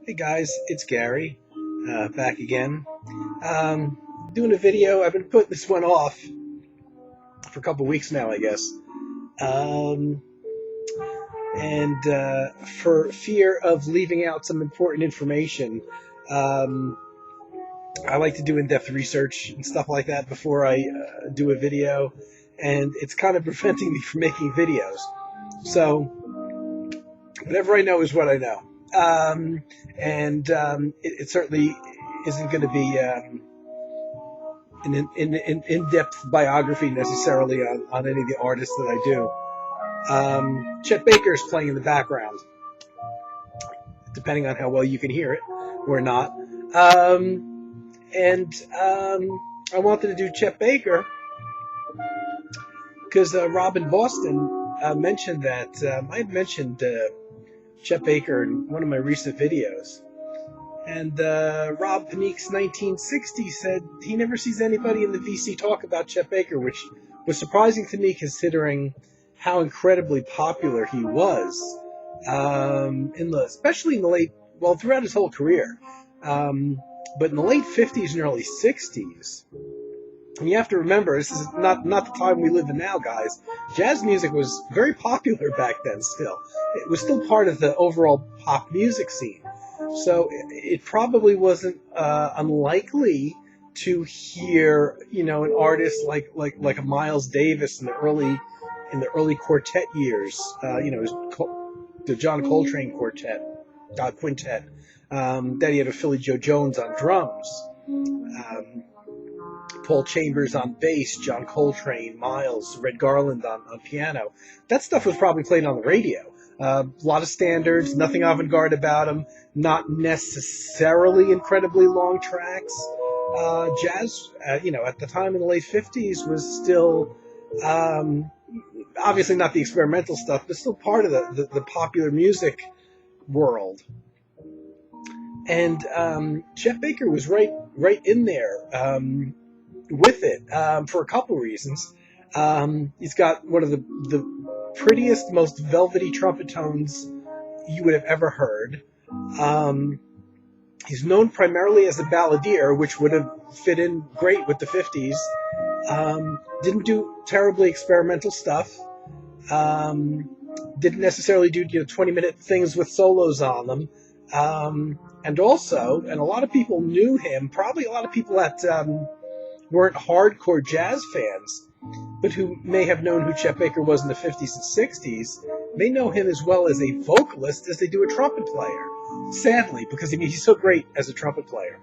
Hey guys, it's Gary, back again. Doing a video. I've been putting this one off for a couple weeks now, I guess. Um, and for fear of leaving out some important information, um, I like to do in-depth research and stuff like that before I do a video, and it's kind of preventing me from making videos. So, whatever I know is what I know. It certainly isn't going to be an in-depth biography necessarily on any of the artists that I do. Chet Baker is playing in the background, depending on how well you can hear it or not. I wanted to do Chet Baker because Rob in Boston mentioned that I had mentioned Chet Baker in one of my recent videos. And Rob Panique's 1960 said he never sees anybody in the VC talk about Chet Baker, which was surprising to me considering how incredibly popular he was, especially in the late, well, throughout his whole career. But in the late 50s and early 60s, and you have to remember, this is not the time we live in now, guys. Jazz music was very popular back then still. It was still part of the overall pop music scene. So it probably wasn't unlikely to hear, an artist like a Miles Davis in the early quartet years. The John Coltrane quintet. Then he had a Philly Joe Jones on drums. Paul Chambers on bass, John Coltrane, Miles, Red Garland on piano. That stuff was probably played on the radio. A lot of standards, nothing avant-garde about them, not necessarily incredibly long tracks. Jazz, at the time in the late 50s was still, obviously not the experimental stuff, but still part of the popular music world. And Chet Baker was right in there with it for a couple reasons. He's got one of the prettiest, most velvety trumpet tones you would have ever heard. He's known primarily as a balladeer, which would have fit in great with the 50s. Didn't do terribly experimental stuff. Didn't necessarily do 20-minute things with solos on them. And a lot of people knew him, probably a lot of people that weren't hardcore jazz fans, but who may have known who Chet Baker was in the 50s and 60s, may know him as well as a vocalist as they do a trumpet player. Sadly, because he's so great as a trumpet player.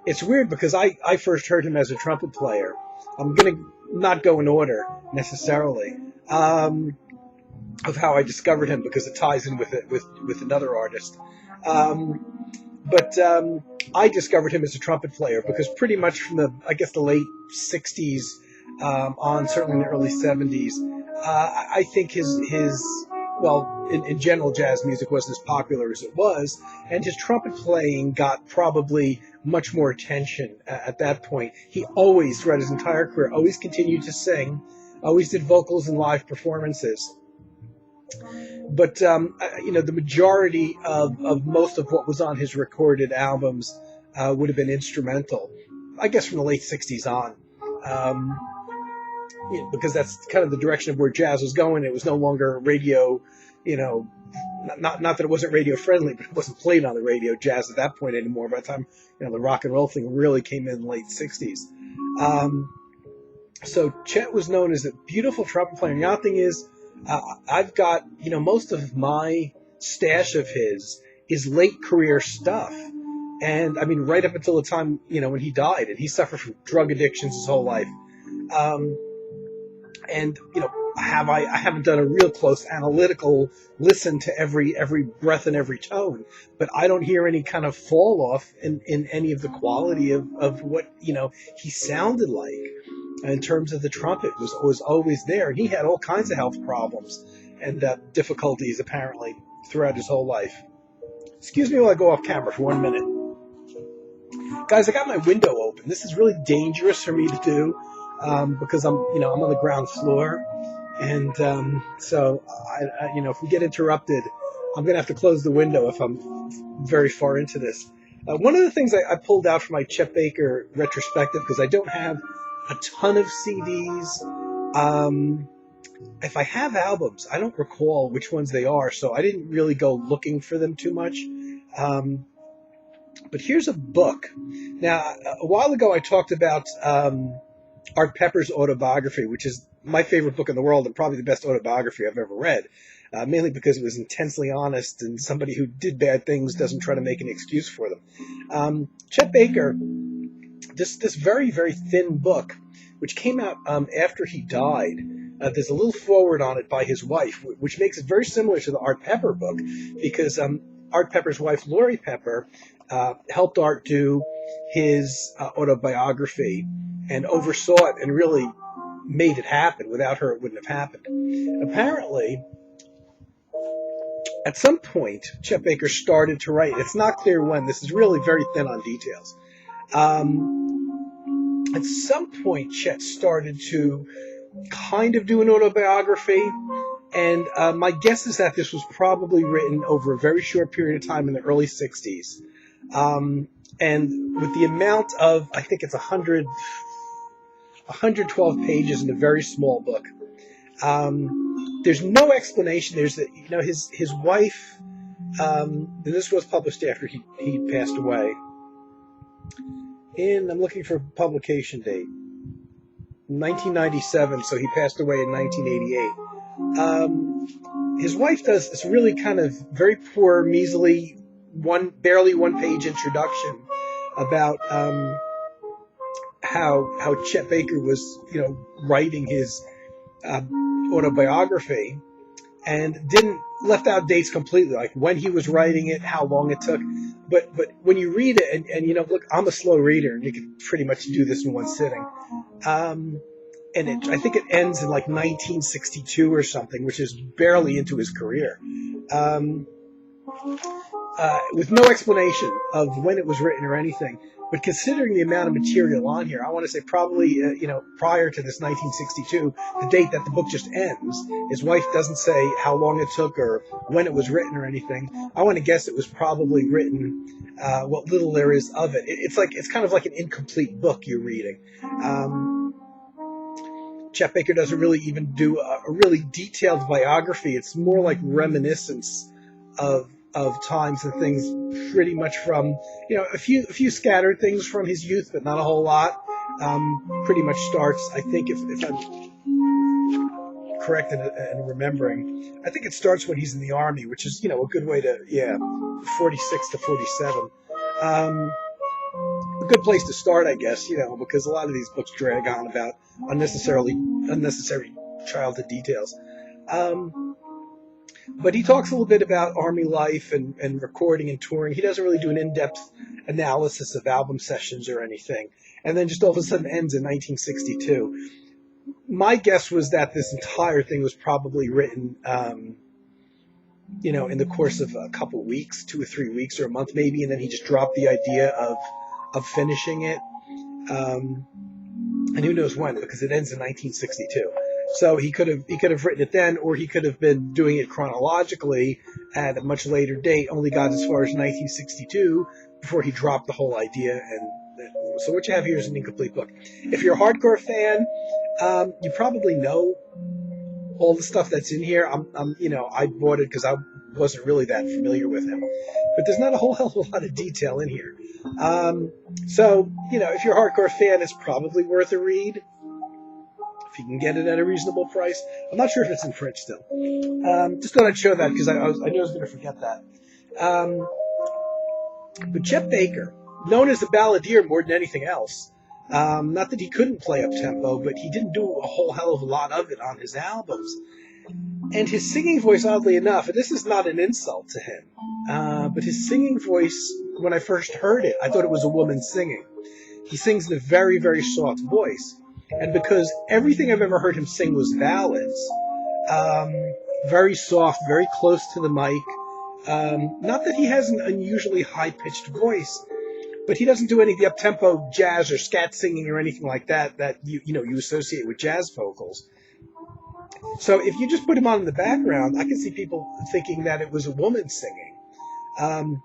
It's weird because I first heard him as a trumpet player. I'm going to not go in order necessarily of how I discovered him because it ties in with another artist. But I discovered him as a trumpet player because pretty much from the late 60s on, certainly in the early 70s, I think in general, jazz music wasn't as popular as it was, and his trumpet playing got probably much more attention at that point. He always, throughout his entire career, always continued to sing, always did vocals and live performances. But, the majority of most of what was on his recorded albums would have been instrumental, I guess from the late 60s on, because that's kind of the direction of where jazz was going. It was no longer radio, not that it wasn't radio friendly, but it wasn't played on the radio, jazz at that point anymore. By the time, the rock and roll thing really came in the late 60s. So Chet was known as a beautiful trumpet player. And the other thing is, I've got, most of my stash of his is late career stuff. And I mean, right up until the time, when he died, and he suffered from drug addictions his whole life. I haven't done a real close analytical listen to every breath and every tone, but I don't hear any kind of fall off in any of the quality of what, he sounded like. In terms of the trumpet, was always there. And he had all kinds of health problems and difficulties, apparently, throughout his whole life. Excuse me while I go off camera for 1 minute. Guys, I got my window open. This is really dangerous for me to do because I'm on the ground floor. And so, if we get interrupted, I'm going to have to close the window if I'm very far into this. One of the things I pulled out from my Chet Baker retrospective, because I don't have a ton of CDs. If I have albums, I don't recall which ones they are, so I didn't really go looking for them too much. But here's a book. Now, a while ago I talked about Art Pepper's autobiography, which is my favorite book in the world and probably the best autobiography I've ever read, mainly because it was intensely honest and somebody who did bad things doesn't try to make an excuse for them. Chet Baker, this very, very thin book, which came out after he died. There's a little foreword on it by his wife, which makes it very similar to the Art Pepper book, because Art Pepper's wife, Lori Pepper, helped Art do his autobiography and oversaw it and really made it happen. Without her, it wouldn't have happened. Apparently, at some point, Chet Baker started to write. It's not clear when. This is really very thin on details. At some point, Chet started to kind of do an autobiography, and my guess is that this was probably written over a very short period of time in the early 60s. And with the amount of, I think it's 112 pages in a very small book. There's no explanation. There's his wife, and this was published after he passed away. I'm looking for a publication date. 1997, so he passed away in 1988. His wife does this really kind of very poor, measly, barely one-page introduction about how Chet Baker was, writing his autobiography, and left out dates completely, like when he was writing it, how long it took. But when you read it, and look, I'm a slow reader, and you can pretty much do this in one sitting. And I think it ends in like 1962 or something, which is barely into his career. With no explanation of when it was written or anything. But considering the amount of material on here, I want to say probably, prior to this 1962, the date that the book just ends, his wife doesn't say how long it took or when it was written or anything. I want to guess it was probably written, what little there is of it. It's kind of like an incomplete book you're reading. Chet Baker doesn't really even do a really detailed biography. It's more like reminiscence of times and things, pretty much from, a few scattered things from his youth, but not a whole lot. Pretty much starts, I think, if I'm correct in remembering, I think it starts when he's in the Army, which is, a good way to, 46 to 47. A good place to start, I guess, because a lot of these books drag on about unnecessary childhood details. But he talks a little bit about Army life and recording and touring. He doesn't really do an in-depth analysis of album sessions or anything. And then just all of a sudden ends in 1962. My guess was that this entire thing was probably written, in the course of a couple of weeks, 2 or 3 weeks or a month maybe, and then he just dropped the idea of finishing it. And who knows when, because it ends in 1962. So he could have written it then, or he could have been doing it chronologically at a much later date, only got as far as 1962 before he dropped the whole idea. And so what you have here is an incomplete book. If you're a hardcore fan, you probably know all the stuff that's in here. I bought it because I wasn't really that familiar with him, but there's not a whole hell of a lot of detail in here. So if you're a hardcore fan, it's probably worth a read. If you can get it at a reasonable price. I'm not sure if it's in print still. Just thought I'd show that because I knew I was going to forget that. But Chet Baker, known as the balladeer more than anything else, not that he couldn't play up-tempo, but he didn't do a whole hell of a lot of it on his albums. And his singing voice, oddly enough, and this is not an insult to him, but his singing voice, when I first heard it, I thought it was a woman singing. He sings in a very, very soft voice. And because everything I've ever heard him sing was ballads, very soft, very close to the mic. Not that he has an unusually high-pitched voice, but he doesn't do any of the up-tempo jazz or scat singing or anything like that you associate with jazz vocals. So if you just put him on in the background, I can see people thinking that it was a woman singing.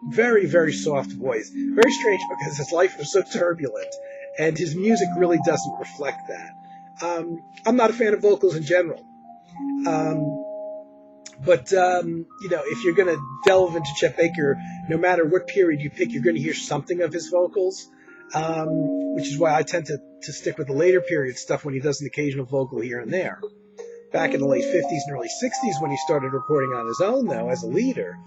Very, very soft voice. Very strange because his life was so turbulent, and his music really doesn't reflect that. I'm not a fan of vocals in general. But if you're going to delve into Chet Baker, no matter what period you pick, you're going to hear something of his vocals, which is why I tend to stick with the later period stuff when he does an occasional vocal here and there. Back in the late 50s and early 60s, when he started recording on his own, though, as a leader,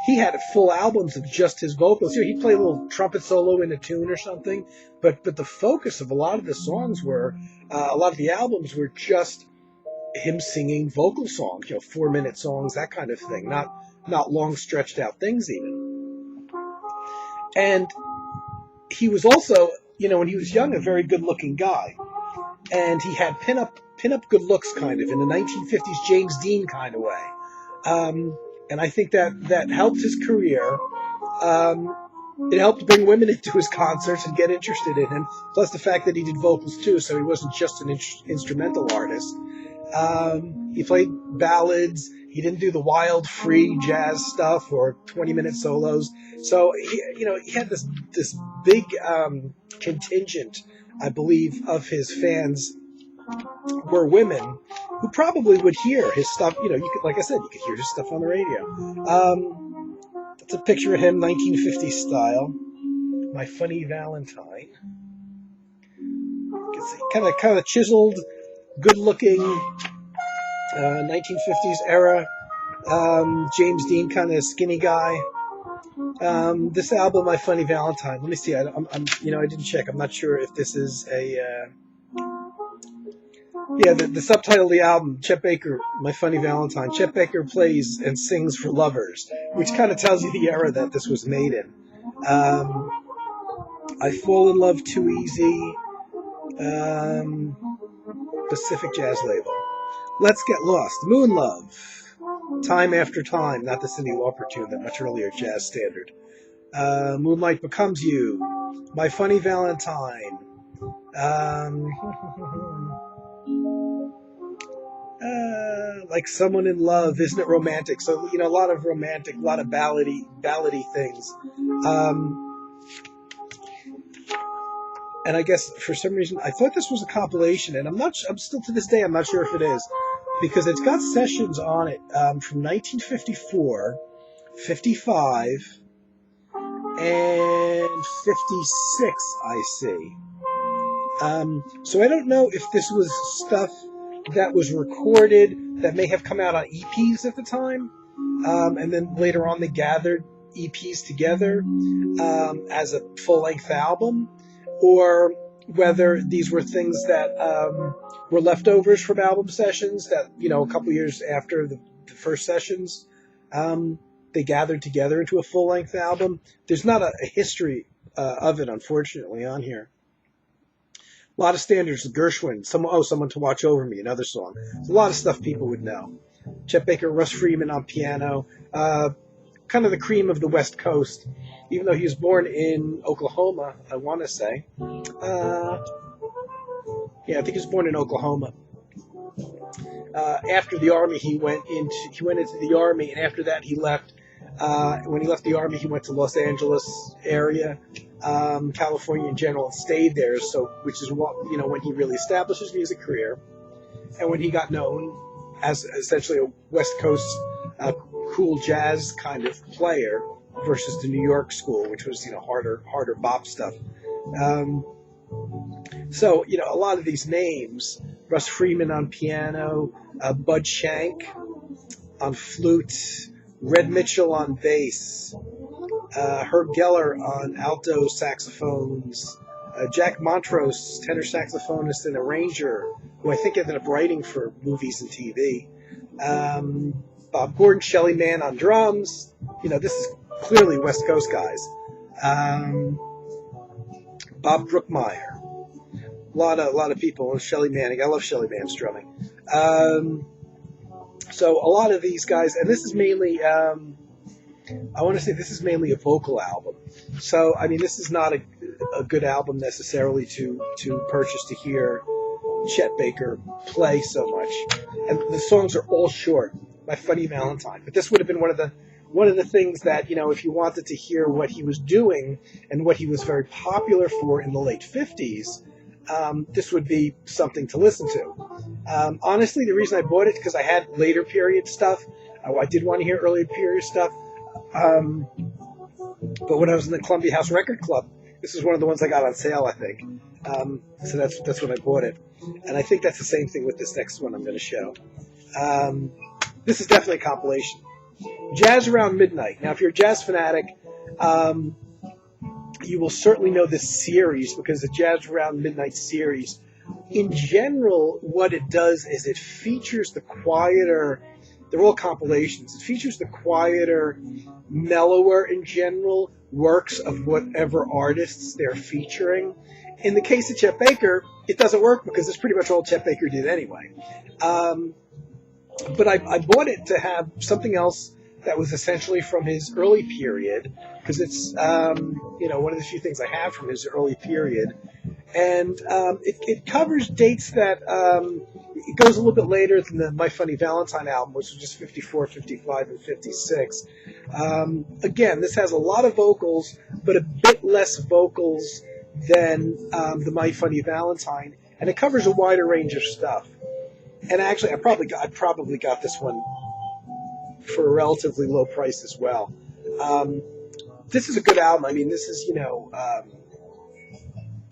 he had full albums of just his vocals. He'd play a little trumpet solo in a tune or something, but the focus of a lot of the songs a lot of the albums were just him singing vocal songs, 4-minute songs, that kind of thing, not long stretched out things even. And he was also, when he was young, a very good looking guy. And he had pin-up good looks kind of in the 1950s James Dean kind of way. And I think that helped his career. It helped bring women into his concerts and get interested in him. Plus the fact that he did vocals too, so he wasn't just an instrumental artist. He played ballads. He didn't do the wild, free jazz stuff or 20-minute solos. So he had this big contingent, I believe, of his fans were women who probably would hear his stuff. You could, like I said, you could hear his stuff on the radio. That's a picture of him, 1950s style. My Funny Valentine. You can see kind of chiseled, good-looking 1950s era. James Dean, kind of skinny guy. This album, My Funny Valentine. Let me see. I didn't check. I'm not sure if this is a. The subtitle of the album, Chet Baker, My Funny Valentine. Chet Baker plays and sings for lovers, which kind of tells you the era that this was made in. I Fall in Love Too Easy. Pacific Jazz label. Let's Get Lost. Moon Love. Time After Time. Not the Cyndi Lauper tune, that much earlier jazz standard. Moonlight Becomes You. My Funny Valentine. Like Someone in Love, Isn't It Romantic? So, a lot of romantic, a lot of ballady things. And I guess for some reason, I thought this was a compilation, and I'm still to this day, I'm not sure if it is, because it's got sessions on it from 1954, 55, and 56, I see. So I don't know if this was stuff that was recorded that may have come out on EPs at the time, and then later on they gathered EPs together as a full-length album, or whether these were things that were leftovers from album sessions that, a couple years after the first sessions, they gathered together into a full-length album. There's not a history of it, unfortunately, on here. A lot of standards, Gershwin, Someone to Watch Over Me, another song. There's a lot of stuff people would know. Chet Baker, Russ Freeman on piano, kind of the cream of the West Coast, even though he was born in Oklahoma, I want to say. I think he was born in Oklahoma. After the Army, he went into the Army, and after that he left. When he left the Army, he went to Los Angeles area, California in general, and stayed there. So, which is what, when he really established his music career, and when he got known as essentially a West Coast cool jazz kind of player versus the New York school, which was harder bop stuff. So a lot of these names: Russ Freeman on piano, Bud Shank on flute, Red Mitchell on bass, Herb Geller on alto saxophones, Jack Montrose, tenor saxophonist and arranger, who I think ended up writing for movies and TV. Bob Gordon, Shelly Manne on drums. This is clearly West Coast guys. Bob Brookmeyer. A lot of people. Shelly Manne. I love Shelly Manne's drumming. So a lot of these guys, and this is mainly, I want to say this is mainly a vocal album. So, this is not a good album necessarily to purchase to hear Chet Baker play so much, and the songs are all short. My Funny Valentine, but this would have been one of the things that, if you wanted to hear what he was doing and what he was very popular for in the late 50s, this would be something to listen to. Honestly, the reason I bought it because I had later period stuff. I did want to hear earlier period stuff, but when I was in the Columbia House Record Club, this is one of the ones I got on sale, I think. So that's when I bought it, and I think that's the same thing with this next one I'm going to show. This is definitely a compilation. Jazz Around Midnight. Now, if you're a jazz fanatic, you will certainly know this series because the Jazz Around Midnight series, in general, what it does is it features the quieter, they're all compilations, it features the quieter, mellower, in general, works of whatever artists they're featuring. In the case of Chet Baker, it doesn't work because it's pretty much all Chet Baker did anyway. But I bought it to have something else that was essentially from his early period, because it's one of the few things I have from his early period, and it covers dates that it goes a little bit later than the My Funny Valentine album, which was just 54, 55, and 56. Again, this has a lot of vocals, but a bit less vocals than the My Funny Valentine, and it covers a wider range of stuff. And actually, I probably got this one for a relatively low price as well. This is a good album. I mean, this is,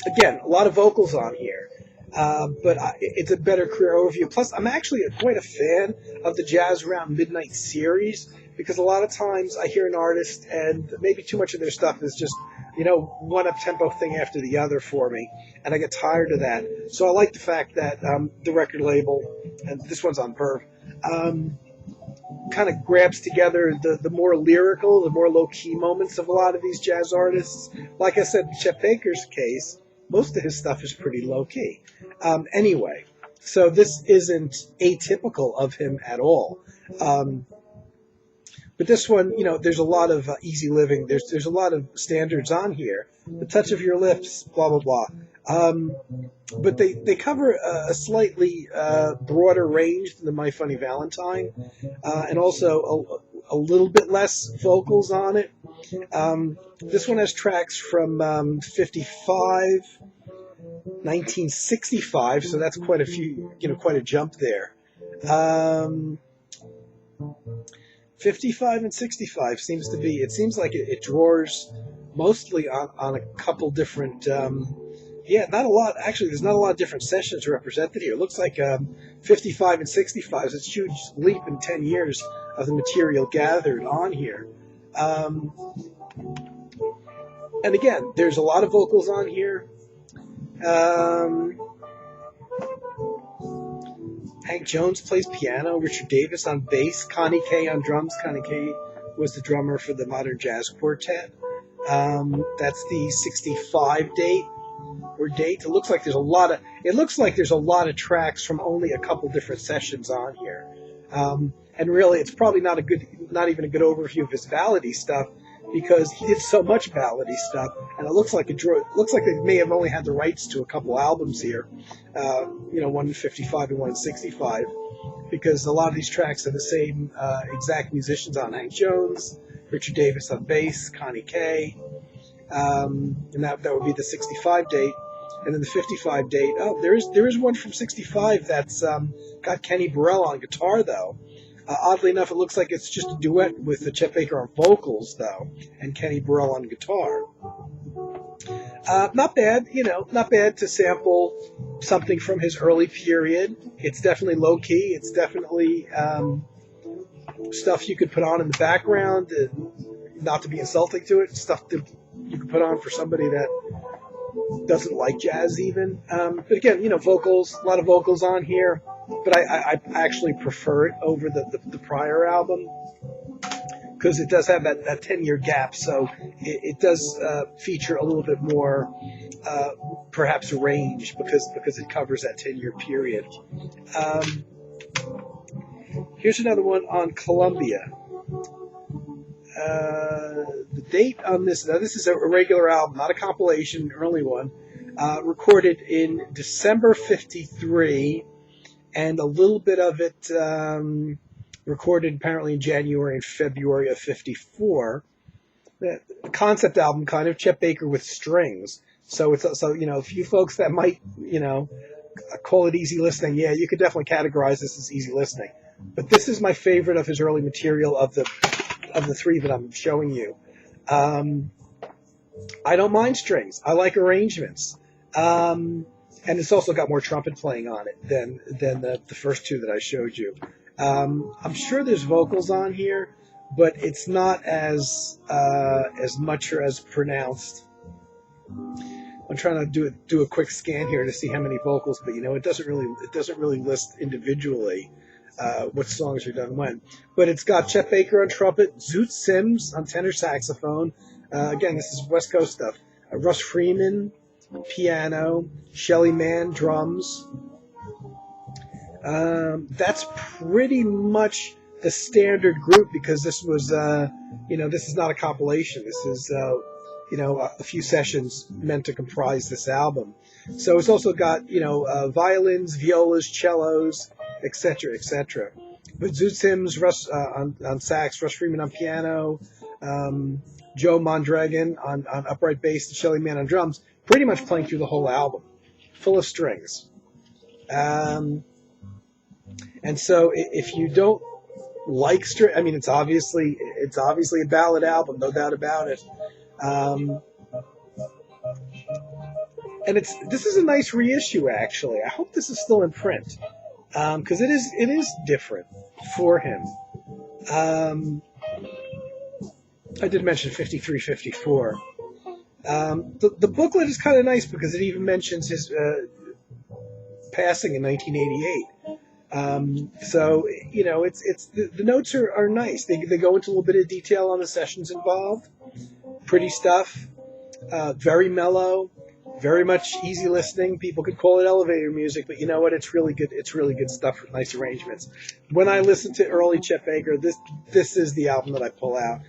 again, a lot of vocals on here, but it's a better career overview. Plus, I'm actually quite a fan of the Jazz Around Midnight series, because a lot of times I hear an artist and maybe too much of their stuff is just, one up-tempo thing after the other for me, and I get tired of that. So I like the fact that the record label, and this one's on Verve, kind of grabs together the more lyrical, the more low-key moments of a lot of these jazz artists. Like I said, in Chet Baker's case, most of his stuff is pretty low-key. Anyway, so this isn't atypical of him at all. But this one, there's a lot of easy living. There's a lot of standards on here. The Touch of Your Lips, blah, blah, blah. But they cover a slightly broader range than the My Funny Valentine, and also a little bit less vocals on it. This one has tracks from 55, 1965, so that's quite a few, quite a jump there. 55 and 65 seems like it draws mostly on a couple different, not a lot, actually there's not a lot of different sessions represented here. It looks like 55 and 65 is a huge leap in 10 years of the material gathered on here. And again, there's a lot of vocals on here. Hank Jones plays piano, Richard Davis on bass, Connie Kay on drums. Connie Kay was the drummer for the Modern Jazz Quartet. That's the 65 date. It looks like there's a lot of tracks from only a couple different sessions on here. And really, it's probably not even a good overview of his ballady stuff, because he did so much ballady stuff, and it looks like they may have only had the rights to a couple albums here, one in 55 and one in 65, because a lot of these tracks are the same exact musicians on. Hank Jones, Richard Davis on bass, Connie Kay, and that would be the 65 date. And then the 55 date, there is one from 65 that's got Kenny Burrell on guitar, though. Oddly enough, it looks like it's just a duet with Chet Baker on vocals, though, and Kenny Burrell on guitar. Not bad, not bad to sample something from his early period. It's definitely low-key. It's definitely stuff you could put on in the background, not to be insulting to it, stuff that you could put on for somebody that doesn't like jazz even. But again, vocals, a lot of vocals on here. But I actually prefer it over the prior album, because it does have that 10-year gap, so it does feature a little bit more, perhaps range, because it covers that 10-year period. Here's another one on Columbia. The date on this, now this is a regular album, not a compilation, early one. recorded in December 53, and a little bit of it recorded apparently in January and February of 54. The concept album, kind of, Chet Baker with strings. So it's so if you folks that might call it easy listening, yeah, you could definitely categorize this as easy listening. But this is my favorite of his early material of the three that I'm showing you. I don't mind strings. I like arrangements. And it's also got more trumpet playing on it than the first two that I showed you. I'm sure there's vocals on here, but it's not as much or as pronounced. I'm trying to do a quick scan here to see how many vocals, but it doesn't really list individually what songs are done when. But it's got Chet Baker on trumpet, Zoot Sims on tenor saxophone. Again, this is West Coast stuff. Russ Freeman, piano, Shelly Manne, drums. That's pretty much the standard group, because this was, this is not a compilation. This is, a few sessions meant to comprise this album. So it's also got, violins, violas, cellos, etc., etc. But Zoot Sims, Russ on sax, Russ Freeman on piano, Joe Mondragon on upright bass, and Shelly Manne on drums, pretty much playing through the whole album, full of strings. And so if you don't like string, I mean, it's obviously a ballad album, no doubt about it. And this is a nice reissue, actually. I hope this is still in print, because it is different for him. I did mention 53, 54. The booklet is kind of nice because it even mentions his passing in 1988. So it's the notes are nice. They go into a little bit of detail on the sessions involved. Pretty stuff. Very mellow. Very much easy listening. People could call it elevator music, but you know what? It's really good. It's really good stuff with nice arrangements. When I listen to early Chet Baker, this is the album that I pull out.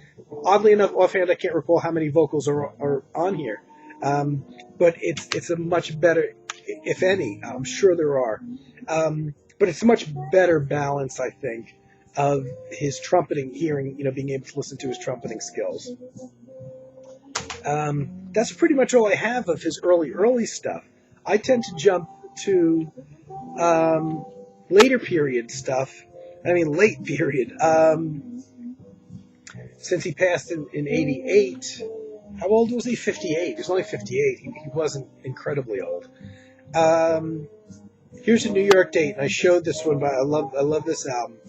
Oddly enough, offhand, I can't recall how many vocals are on here, but it's a much better, if any. I'm sure there are, but it's a much better balance, I think, of his trumpeting, hearing, being able to listen to his trumpeting skills. That's pretty much all I have of his early stuff. I tend to jump to later period stuff. I mean, late period. Since he passed in 88, how old was he? 58. He was only 58. He wasn't incredibly old. Here's a New York date, and I showed this one, but I love this album.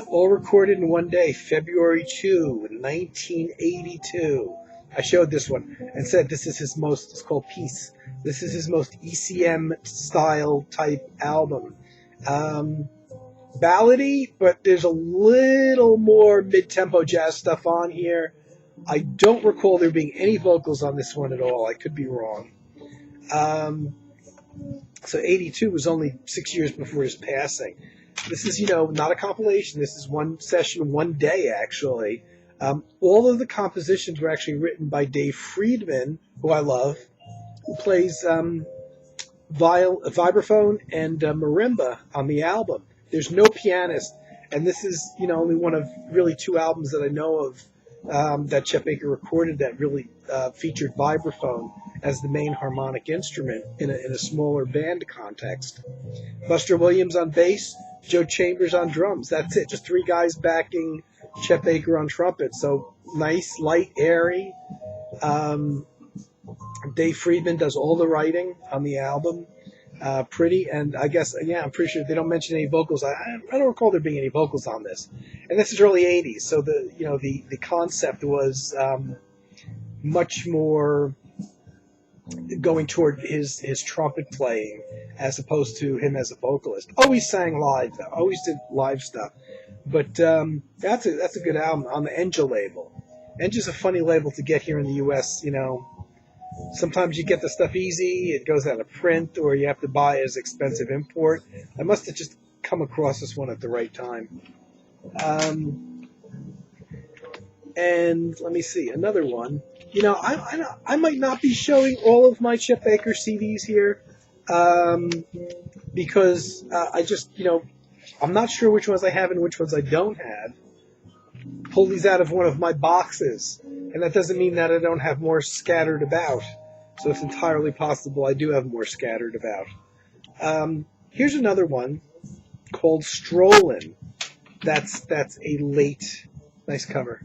All recorded in one day, February 2, 1982. I showed this one and said this is it's called Peace. This is his most ECM style type album. Ballady, but there's a little more mid-tempo jazz stuff on here. I don't recall there being any vocals on this one at all. I could be wrong. So 82 was only 6 years before his passing. This is, not a compilation. This is one session, one day, actually. All of the compositions were actually written by Dave Friedman, who I love, who plays vibraphone and marimba on the album. There's no pianist, and this is, only one of really two albums that I know of that Chet Baker recorded that really featured vibraphone as the main harmonic instrument in a smaller band context. Buster Williams on bass, Joe Chambers on drums. That's it. Just three guys backing Chet Baker on trumpet. So nice, light, airy. Dave Friedman does all the writing on the album. Pretty, and I guess, I'm pretty sure they don't mention any vocals. I don't recall there being any vocals on this. And this is early 80s, so the concept was much more going toward his trumpet playing as opposed to him as a vocalist. Always sang live, though. Always did live stuff. But that's a good album on the Enja label. Enja's a funny label to get here in the U.S., Sometimes you get the stuff easy, it goes out of print, or you have to buy as expensive import. I must have just come across this one at the right time. And let me see, another one. I might not be showing all of my Chet Baker CDs here, because I just, I'm not sure which ones I have and which ones I don't have. Pull these out of one of my boxes, and that doesn't mean that I don't have more scattered about. So it's entirely possible I do have more scattered about. Here's another one called Strollin. That's a late, nice cover.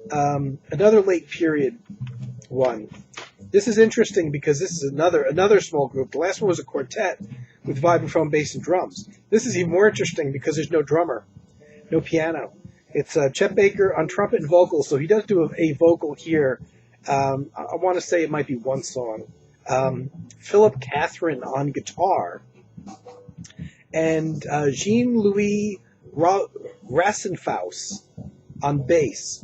Another late period one. This is interesting because this is another small group. The last one was a quartet with vibraphone, bass, and drums. This is even more interesting because there's no drummer, no piano. It's Chet Baker on trumpet and vocals, so he does do a vocal here. I want to say it might be one song. Philip Catherine on guitar, and Jean-Louis Rassenfaus on bass.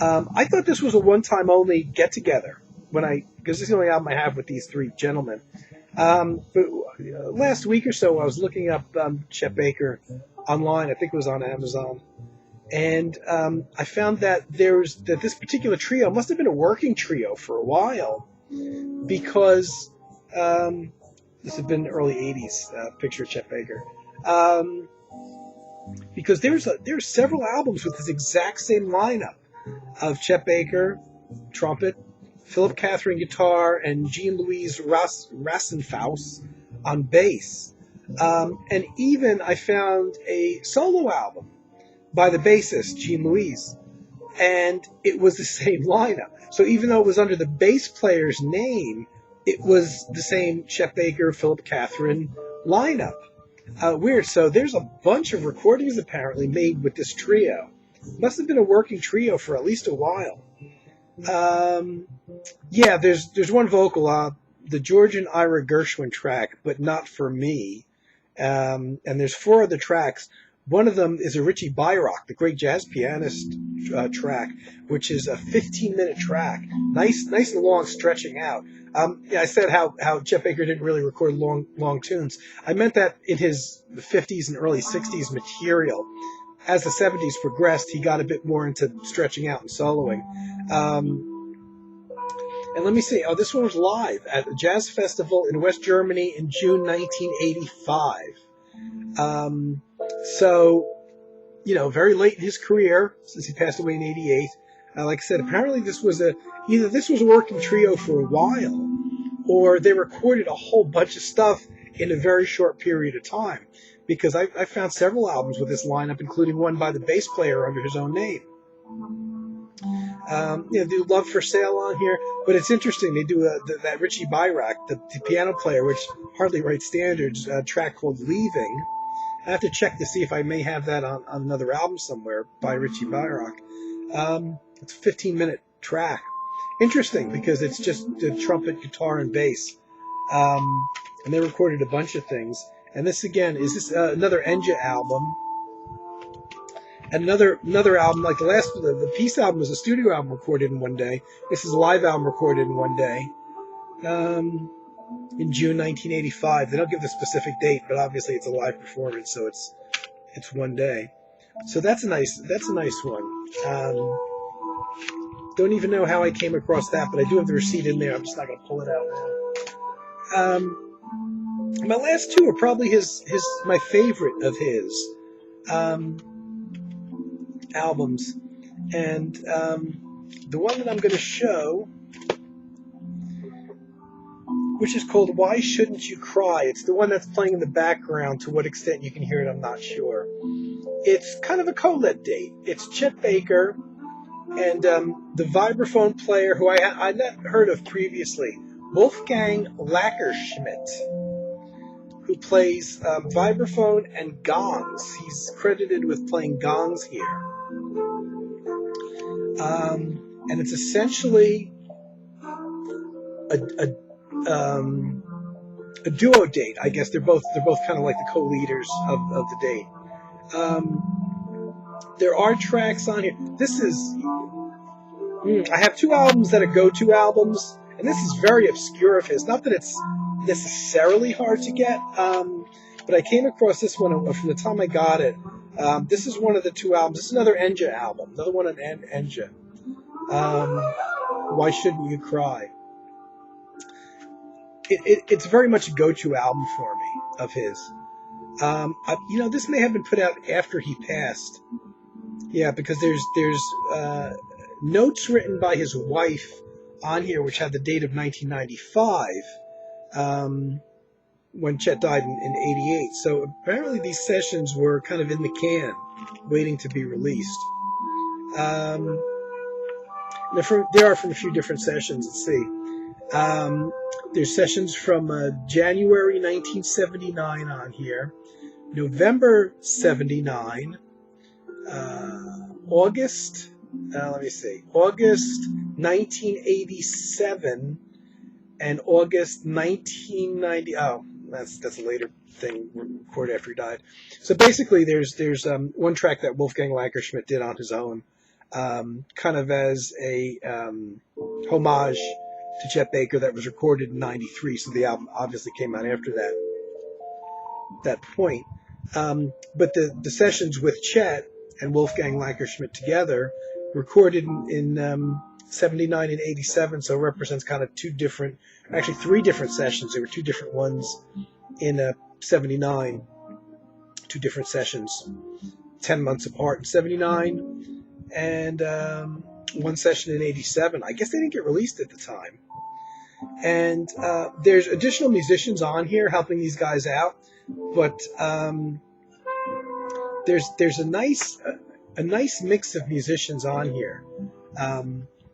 I thought this was a one-time only get-together because this is the only album I have with these three gentlemen. But last week or so, I was looking up Chet Baker online. I think it was on Amazon. And I found that that this particular trio must have been a working trio for a while, because this had been early 80s, picture of Chet Baker. Because there's several albums with this exact same lineup of Chet Baker, trumpet, Philip Catherine guitar, and Jean-Louis Rassenfaus on bass. And even I found a solo album by the bassist, Jean-Louis, and it was the same lineup. So even though it was under the bass player's name, it was the same Chet Baker, Philip Catherine lineup. Weird. So there's a bunch of recordings apparently made with this trio. Must have been a working trio for at least a while. Yeah, there's one vocal, the George and Ira Gershwin track, but not for me. And there's 4 other tracks. One of them is a Richie Bayrock, the great jazz pianist, track, which is a 15-minute track. Nice and long, stretching out. Yeah, I said how Chet Baker didn't really record long tunes. I meant that in his 50s and early 60s material. As the 70s progressed, he got a bit more into stretching out and soloing. And let me see. Oh, this one was live at a jazz festival in West Germany in June 1985. So, very late in his career, since he passed away in 88. Like I said, apparently either this was a working trio for a while, or they recorded a whole bunch of stuff in a very short period of time. Because I found several albums with this lineup, including one by the bass player under his own name. Do Love for Sale on here, but it's interesting. They do that Richie Bayrock, the piano player, which hardly writes standards, a track called Leaving. I have to check to see if I may have that on another album somewhere by Richie Bayrock. It's a 15-minute track. Interesting, because it's just the trumpet, guitar, and bass. And they recorded a bunch of things. And this, again, is another Enja album. And another album, like the Peace album was a studio album recorded in one day. This is a live album recorded in one day. In June 1985. They don't give the specific date, but obviously it's a live performance, so it's one day. So that's a nice one. Don't even know how I came across that, but I do have the receipt in there. I'm just not going to pull it out now. My last two are probably my favorite of his albums, and the one that I'm going to show, which is called Why Shouldn't You Cry. It's the one that's playing in the background. To what extent you can hear it, I'm not sure. It's kind of a co-led date. It's Chet Baker and the vibraphone player who I had not heard of previously, Wolfgang Lackerschmidt, who plays vibraphone and gongs. He's credited with playing gongs here. And it's essentially a duo date. I guess they're both kind of like the co-leaders of the date. There are tracks on here. This is I have 2 albums that are go-to albums, and this is very obscure of his. Not that it's necessarily hard to get, but I came across this one from the time I got it. This is one of the two albums. This is another Enja album, another one on Enja. Why Shouldn't You Cry? It's very much a go-to album for me of his. This may have been put out after he passed. Yeah, because there's notes written by his wife on here, which have the date of 1995, when Chet died in 88. So apparently these sessions were kind of in the can, waiting to be released. There are from a few different sessions. Let's see. There's sessions from January 1979 on here, November 79, August 1987, and August 1990. Oh, that's a later thing recorded after he died. So basically, there's one track that Wolfgang Lankerschmidt did on his own, kind of as a homage to Chet Baker, that was recorded in '93. So the album obviously came out after that point. But the sessions with Chet and Wolfgang Lankerschmidt together, recorded in 79 and 87, so it represents kind of three different sessions. There were two different ones in 79, two different sessions, 10 months apart in 79, and one session in 87. I guess they didn't get released at the time. And there's additional musicians on here helping these guys out, but there's a nice mix of musicians on here,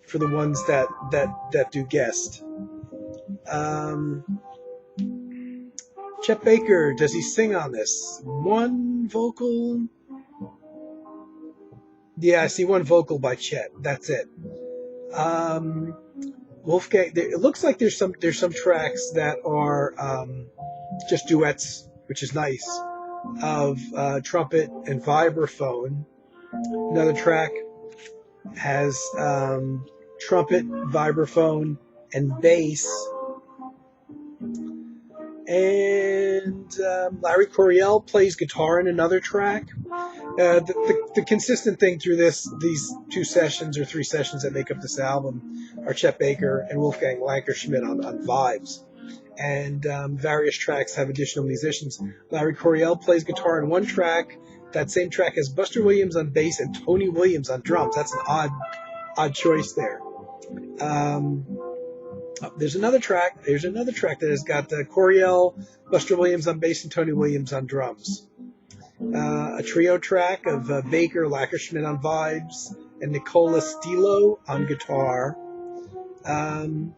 for the ones that do guest. Chet Baker, does he sing on this? One vocal? Yeah, I see one vocal by Chet. That's it. Wolfgang. It looks like there's some tracks that are just duets, which is nice, of trumpet and vibraphone. Another track has trumpet, vibraphone, and bass. And Larry Coryell plays guitar in another track. The consistent thing through these two sessions or three sessions that make up this album are Chet Baker and Wolfgang Lankerschmidt on vibes. And various tracks have additional musicians. Larry Coryell plays guitar in one track. That same track has Buster Williams on bass and Tony Williams on drums. That's an odd choice there. There's another track that has got Coryell, Buster Williams on bass, and Tony Williams on drums. A trio track of Baker, Lankerschmidt on vibes, and Nicola Stilo on guitar. So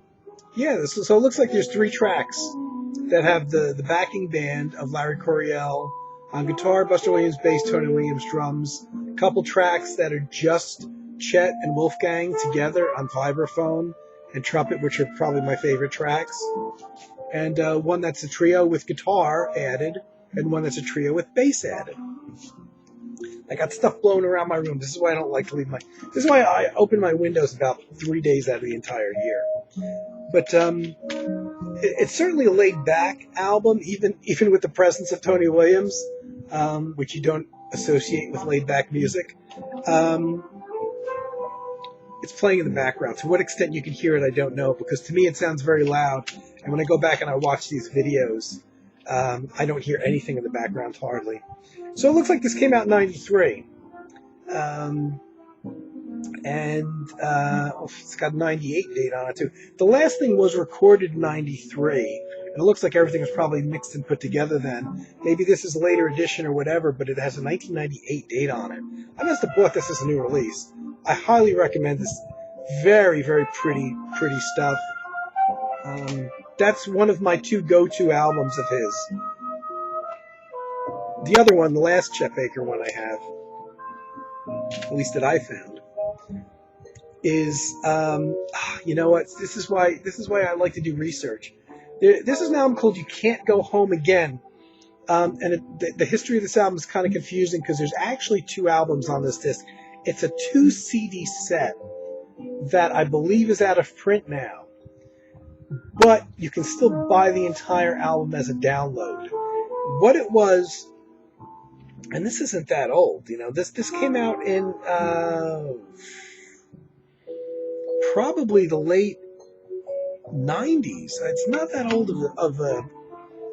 it looks like there's three tracks that have the backing band of Larry Coryell on guitar, Buster Williams bass, Tony Williams drums. A couple tracks that are just Chet and Wolfgang together on vibraphone and trumpet, which are probably my favorite tracks. And one that's a trio with guitar added, and one that's a trio with bass added. I got stuff blowing around my room. This is why I don't like to leave this is why I open my windows about 3 days out of the entire year. But it's certainly a laid-back album, even with the presence of Tony Williams, which you don't associate with laid-back music. It's playing in the background. To what extent you can hear it, I don't know, because to me it sounds very loud. And when I go back and I watch these videos, I don't hear anything in the background hardly. So it looks like this came out in '93. It's got a 98 date on it too. The last thing was recorded in '93, and it looks like everything was probably mixed and put together then. Maybe this is a later edition or whatever, but it has a 1998 date on it. I must have bought this as a new release. I highly recommend this. Very, very pretty stuff. That's one of my two go-to albums of his. The other one, the last Chet Baker one I have, at least that I found, is you know what? This is why I like to do research. This is an album called "You Can't Go Home Again," the history of this album is kind of confusing because there's actually two albums on this disc. It's a 2 CD set that I believe is out of print now, but you can still buy the entire album as a download. What it was And this isn't that old, you know. This came out in probably the late 90s. It's not that old of a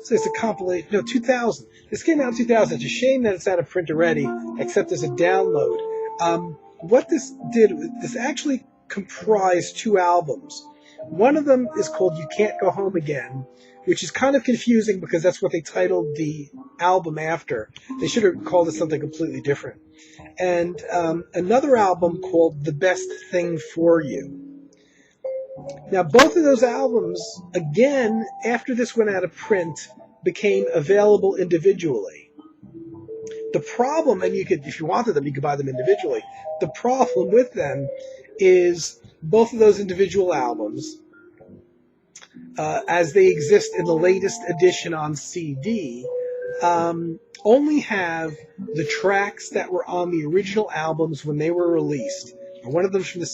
so it's a compilation. No, 2000. This came out in 2000. It's a shame that it's out of print already, except as a download. What this did, this actually comprised two albums. One of them is called You Can't Go Home Again, which is kind of confusing because that's what they titled the album after. They should have called it something completely different. And another album called The Best Thing For You. Now, both of those albums, again, after this went out of print, became available individually. The problem, and you could, if you wanted them, you could buy them individually. The problem with them is both of those individual albums, as they exist in the latest edition on CD, only have the tracks that were on the original albums when they were released. One of them's from the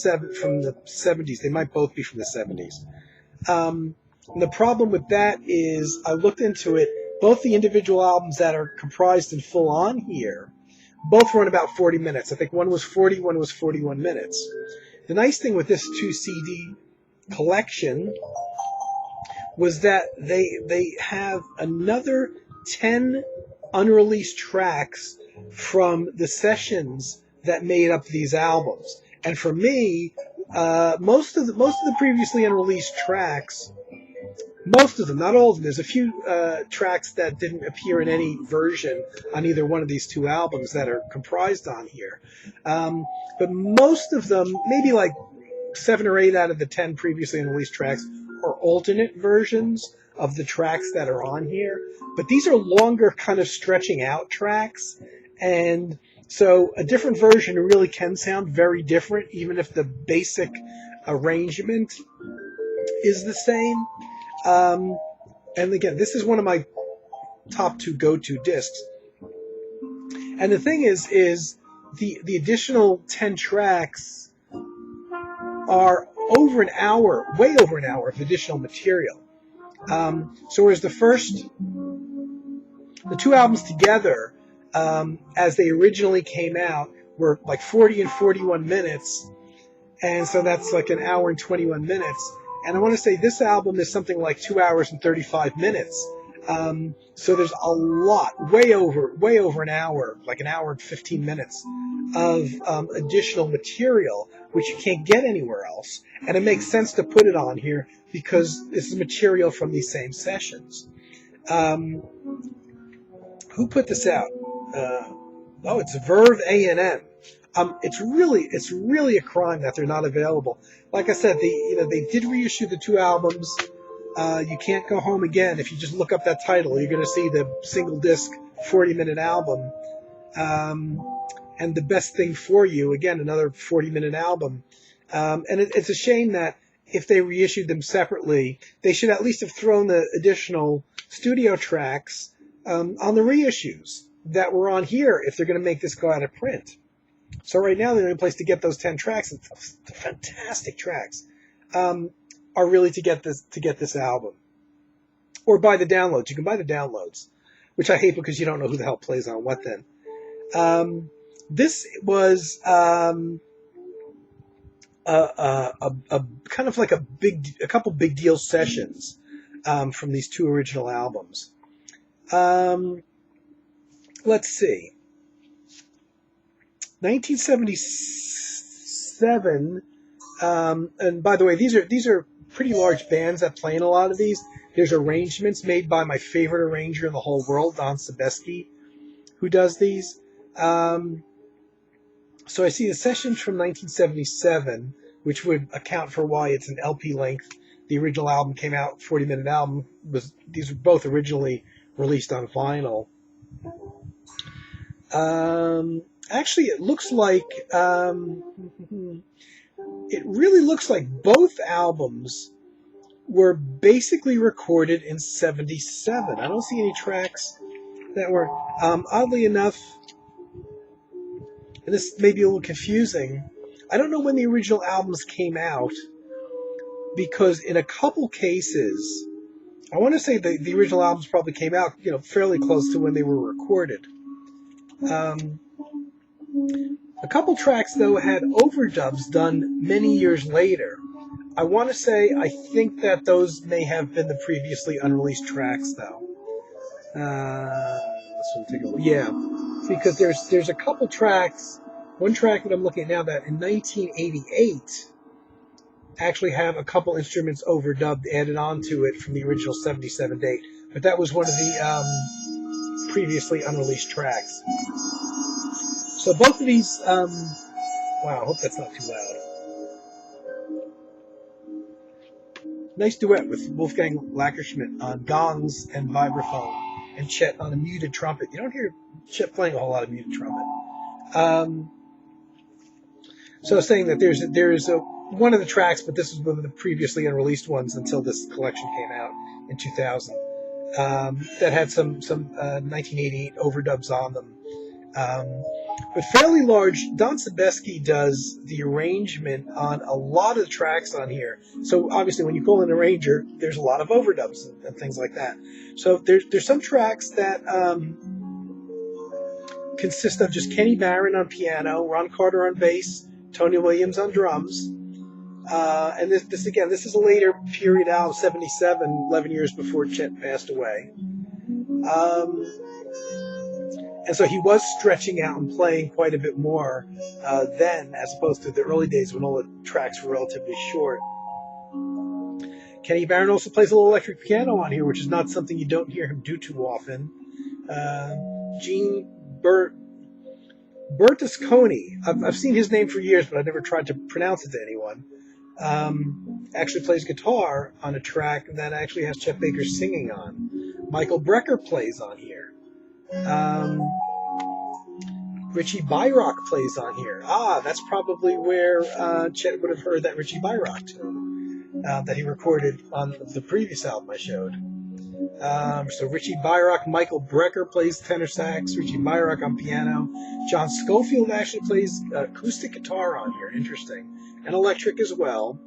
70s. They might both be from the 70s. The problem with that is, I looked into it, both the individual albums that are comprised in full on here, both run about 40 minutes. I think one was 40, one was 41 minutes. The nice thing with this 2 CD collection was that they have another 10 unreleased tracks from the sessions that made up these albums. And for me, most of the previously unreleased tracks, most of them, not all of them, there's a few tracks that didn't appear in any version on either one of these two albums that are comprised on here. But most of them, maybe like 7 or 8 out of the 10 previously unreleased tracks, are alternate versions of the tracks that are on here. But these are longer, kind of stretching out tracks, and so a different version really can sound very different, even if the basic arrangement is the same. And again, this is one of my top 2 go-to discs. And the thing is the additional 10 tracks are over an hour, way over an hour of additional material. So whereas the 2 albums together, as they originally came out, were like 40 and 41 minutes, and so that's like an hour and 21 minutes. And I want to say this album is something like 2 hours and 35 minutes. So there's a lot, way over an hour, like an hour and 15 minutes of additional material, which you can't get anywhere else. And it makes sense to put it on here because this is material from these same sessions. Who put this out? It's Verve A&M. It's really a crime that they're not available. Like I said, they did reissue the 2 albums. You Can't Go Home Again. If you just look up that title, you're going to see the single disc 40-minute album. And The Best Thing For You, again, another 40-minute album. And it's a shame that if they reissued them separately, they should at least have thrown the additional studio tracks on the reissues that were on here if they're going to make this go out of print. So right now the only place to get those 10 tracks, it's fantastic tracks, are really to get this album. Or buy the downloads. You can buy the downloads, which I hate because you don't know who the hell plays on what then. This was a kind of like a couple big deal sessions from these 2 original albums. Let's see. 1977, and by the way, these are pretty large bands that play in a lot of these. There's arrangements made by my favorite arranger in the whole world, Don Sebesky, who does these. So I see the sessions from 1977, which would account for why it's an LP length. The original album came out, 40-minute album. These were both originally released on vinyl. Actually, it looks like it really looks like both albums were basically recorded in 77. I don't see any tracks that were, oddly enough, and this may be a little confusing, I don't know when the original albums came out, because in a couple cases, I want to say the original albums probably came out, fairly close to when they were recorded. Um, a couple tracks, though, had overdubs done many years later. I want to say, I think that those may have been the previously unreleased tracks, though. This one, take a look. Yeah, because there's a couple tracks. One track that I'm looking at now that in 1988 actually have a couple instruments overdubbed, added onto it from the original 77 date. But that was one of the previously unreleased tracks. So both of these, wow, I hope that's not too loud. Nice duet with Wolfgang Lackerschmidt on gongs and vibraphone, and Chet on a muted trumpet. You don't hear Chet playing a whole lot of muted trumpet. So I was saying that there's one of the tracks, but this was one of the previously unreleased ones until this collection came out in 2000, that had some 1988 overdubs on them. But fairly large. Don Sebesky does the arrangement on a lot of the tracks on here. So obviously when you call an arranger, there's a lot of overdubs and things like that. So there's some tracks that consist of just Kenny Barron on piano, Ron Carter on bass, Tony Williams on drums. And this is a later period album, 77, 11 years before Chet passed away. And so he was stretching out and playing quite a bit more then, as opposed to the early days when all the tracks were relatively short. Kenny Barron also plays a little electric piano on here, which is not something you don't hear him do too often. Gene Berlusconi, I've seen his name for years, but I've never tried to pronounce it to anyone. Actually plays guitar on a track that actually has Chet Baker singing on. Michael Brecker plays on here. Richie Bayrock plays on here. That's probably where Chet would have heard that Richie Bayrock tune that he recorded on the previous album I showed. So Richie Bayrock, Michael Brecker plays tenor sax, Richie Bayrock on piano. John Schofield actually plays acoustic guitar on here, interesting, and electric as well.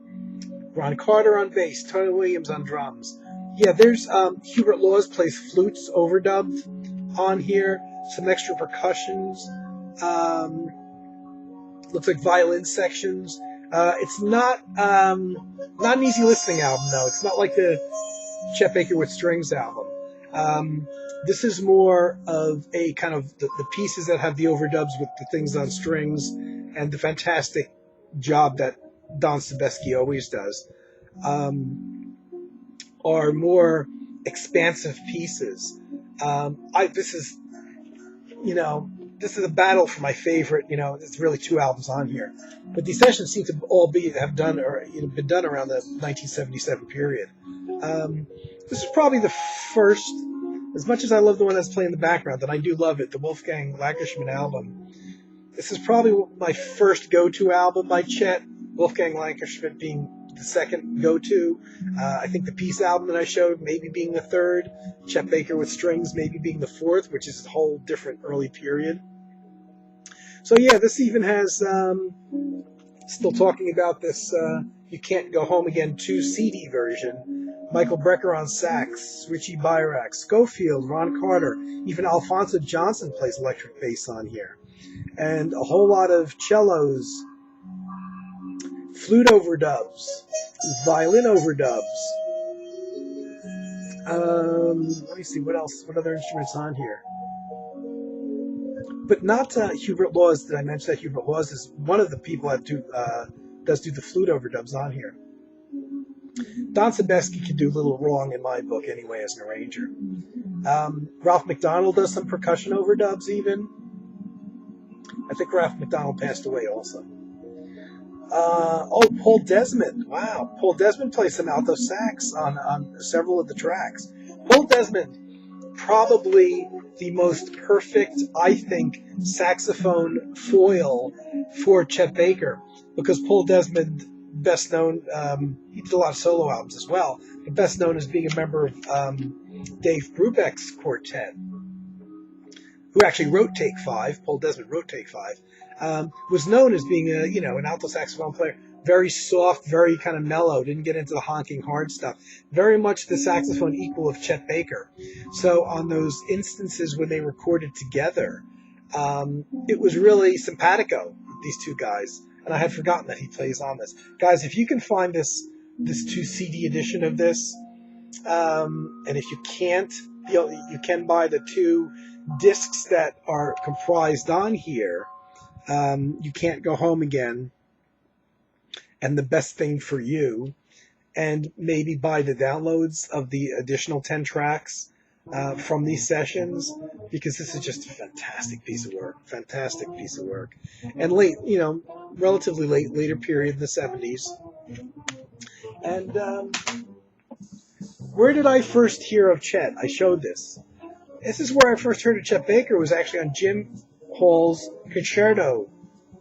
Ron Carter on bass, Tony Williams on drums. Yeah, there's Hubert Laws plays flutes overdubbed on here, some extra percussions. Looks like violin sections. It's not an easy listening album, though. It's not like the Chet Baker with Strings album. This is more of a kind of the pieces that have the overdubs with the things on strings and the fantastic job that Don Sebesky always does, are more expansive pieces. This is a battle for my favorite. It's really two albums on here, but these sessions seem to all been done around the 1977 period. This is probably the first, as much as I love the one that's playing in the background, and I do love it, the Wolfgang Lackerschmidt album. This is probably my first go-to album by Chet, Wolfgang Lackerschmidt being the second go-to. I think the Peace album that I showed maybe being the third, Chet Baker with Strings maybe being the fourth, which is a whole different early period. So yeah, this even has, still talking about this You Can't Go Home Again 2 CD version. Michael Brecker on sax, Richie Bayrock, Schofield, Ron Carter, even Alphonso Johnson plays electric bass on here. And a whole lot of cellos, flute overdubs, violin overdubs. Let me see, what else? What other instruments on here? But not Hubert Laws. Did I mention that Hubert Laws is one of the people that does do the flute overdubs on here? Don Sebesky could do little wrong in my book anyway as an arranger. Ralph McDonald does some percussion overdubs even. I think Ralph McDonald passed away also. Paul Desmond. Wow. Paul Desmond plays some alto sax on several of the tracks. Paul Desmond, probably the most perfect, I think, saxophone foil for Chet Baker, because Paul Desmond, best known, he did a lot of solo albums as well, but best known as being a member of Dave Brubeck's quartet, who actually wrote Take 5. Paul Desmond wrote Take 5. Was known as being an alto saxophone player, very soft, very kind of mellow, didn't get into the honking hard stuff, very much the saxophone equal of Chet Baker. So on those instances when they recorded together, It was really simpatico, these two guys, and I had forgotten that he plays on this. Guys, if you can find this 2 CD edition of this, and if you can't, you can buy the 2 discs that are comprised on here. You Can't Go Home Again, and The Best Thing for You, and maybe buy the downloads of the additional 10 tracks from these sessions, because this is just a fantastic piece of work. And relatively later period in the 70s. And where did I first hear of Chet? I showed this. This is where I first heard of Chet Baker, was actually on Jim Hall's Concerto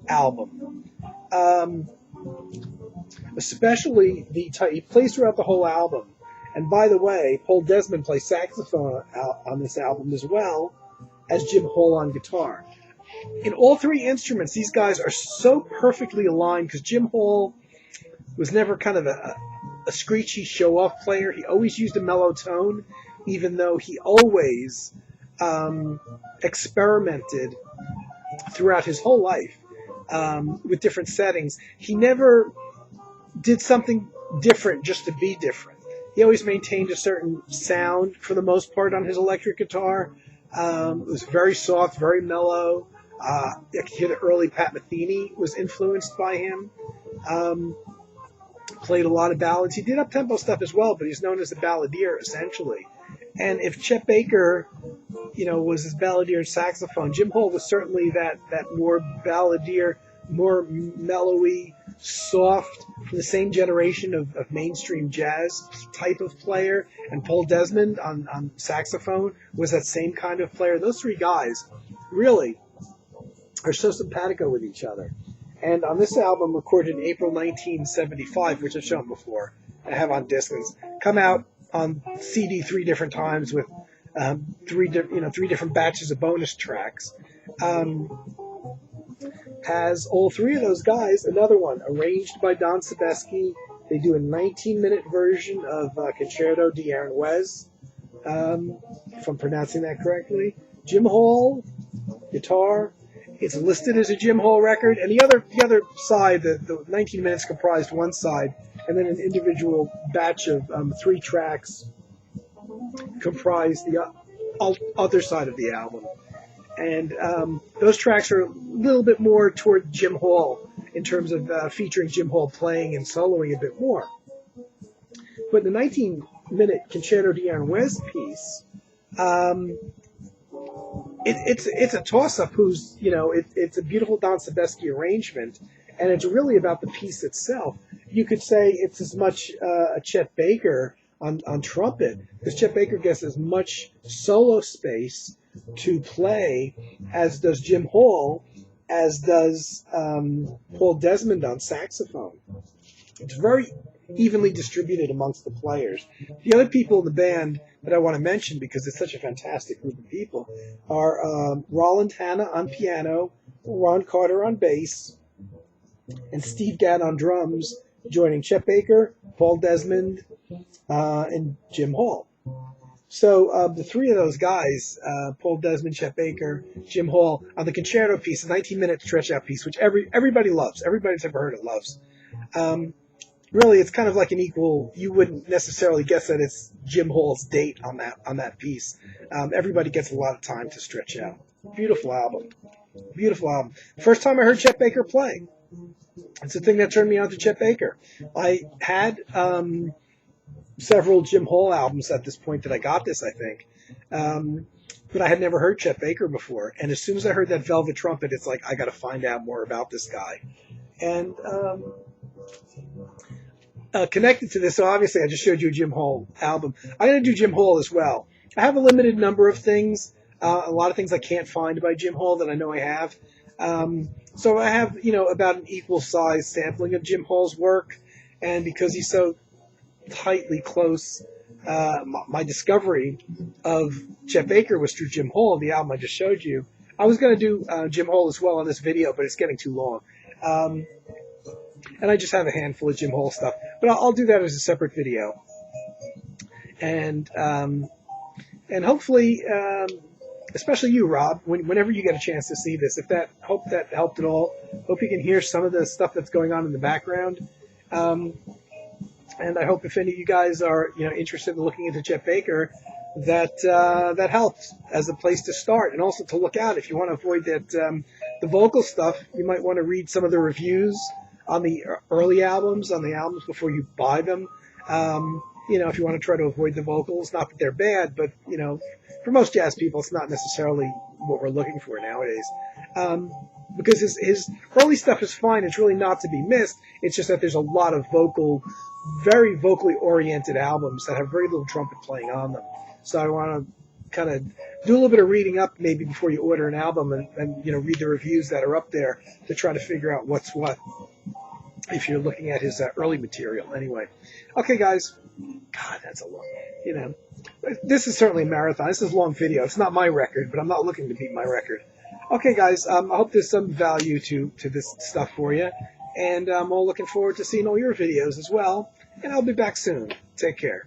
album. Especially he plays throughout the whole album. And by the way, Paul Desmond plays saxophone on this album as well as Jim Hall on guitar. In all 3 instruments, these guys are so perfectly aligned, because Jim Hall was never kind of a screechy show-off player. He always used a mellow tone, even though he always experimented throughout his whole life with different settings. He never did something different just to be different. He always maintained a certain sound for the most part on his electric guitar. It was very soft, very mellow. I could hear the early Pat Metheny was influenced by him. Played a lot of ballads. He did up-tempo stuff as well, but he's known as a balladeer, essentially. And if Chet Baker, was his balladeer saxophone, Jim Hall was certainly that more balladeer, more mellowy, soft, from the same generation of mainstream jazz type of player. And Paul Desmond on saxophone was that same kind of player. Those 3 guys really are so simpatico with each other. And on this album, recorded in April 1975, which I've shown before, I have on disc, it's come out on CD 3 different times with 3 different batches of bonus tracks. Has all 3 of those guys. Another one arranged by Don Sebesky. They do a 19-minute version of Concerto de Aranjuez, if I'm pronouncing that correctly. Jim Hall, guitar. It's listed as a Jim Hall record, and the other side, the 19 minutes comprised one side, and then an individual batch of 3 tracks comprised the other side of the album. And those tracks are a little bit more toward Jim Hall in terms of featuring Jim Hall playing and soloing a bit more. But the 19-minute Concerto de Aranjuez piece, it's a toss-up. It's a beautiful Don Sebesky arrangement, and it's really about the piece itself. You could say it's as much a Chet Baker on trumpet, because Chet Baker gets as much solo space to play as does Jim Hall, as does Paul Desmond on saxophone. It's very evenly distributed amongst the players. The other people in the band that I want to mention, because it's such a fantastic group of people, are Roland Hanna on piano, Ron Carter on bass, and Steve Gadd on drums, joining Chet Baker, Paul Desmond, and Jim Hall. So the 3 of those guys, Paul Desmond, Chet Baker, Jim Hall, on the concerto piece, a 19-minute stretch-out piece, which everybody loves. Everybody's ever heard it loves. Really, it's kind of like an equal. You wouldn't necessarily guess that it's Jim Hall's date on that piece. Everybody gets a lot of time to stretch out. Beautiful album. First time I heard Chet Baker play. It's the thing that turned me on to Chet Baker. I had several Jim Hall albums at this point that I got this, I think. But I had never heard Chet Baker before. And as soon as I heard that Velvet Trumpet, it's like, I got to find out more about this guy. And connected to this, so obviously I just showed you a Jim Hall album. I'm going to do Jim Hall as well. I have a limited number of things, a lot of things I can't find by Jim Hall that I know I have. So I have, about an equal size sampling of Jim Hall's work. And because he's so tightly close, my discovery of Chet Baker was through Jim Hall, the album I just showed you. I was going to do Jim Hall as well on this video, but it's getting too long. And I just have a handful of Jim Hall stuff. But I'll do that as a separate video. And hopefully especially you, Rob, whenever you get a chance to see this, hope that helped at all. Hope you can hear some of the stuff that's going on in the background. And I hope if any of you guys are, interested in looking into Chet Baker, that helps as a place to start, and also to look out if you want to avoid that the vocal stuff. You might want to read some of the reviews on the early albums, on the albums before you buy them. If you want to try to avoid the vocals, not that they're bad, but for most jazz people, it's not necessarily what we're looking for nowadays. Because his early stuff is fine. It's really not to be missed. It's just that there's a lot of very vocally oriented albums that have very little trumpet playing on them. So I want to kind of do a little bit of reading up maybe before you order an album, and read the reviews that are up there to try to figure out what's what if you're looking at his early material. Anyway, okay, guys. God, that's a long. This is certainly a marathon. This is a long video. It's not my record, but I'm not looking to beat my record. Okay, guys. I hope there's some value to this stuff for you. And I'm all looking forward to seeing all your videos as well. And I'll be back soon. Take care.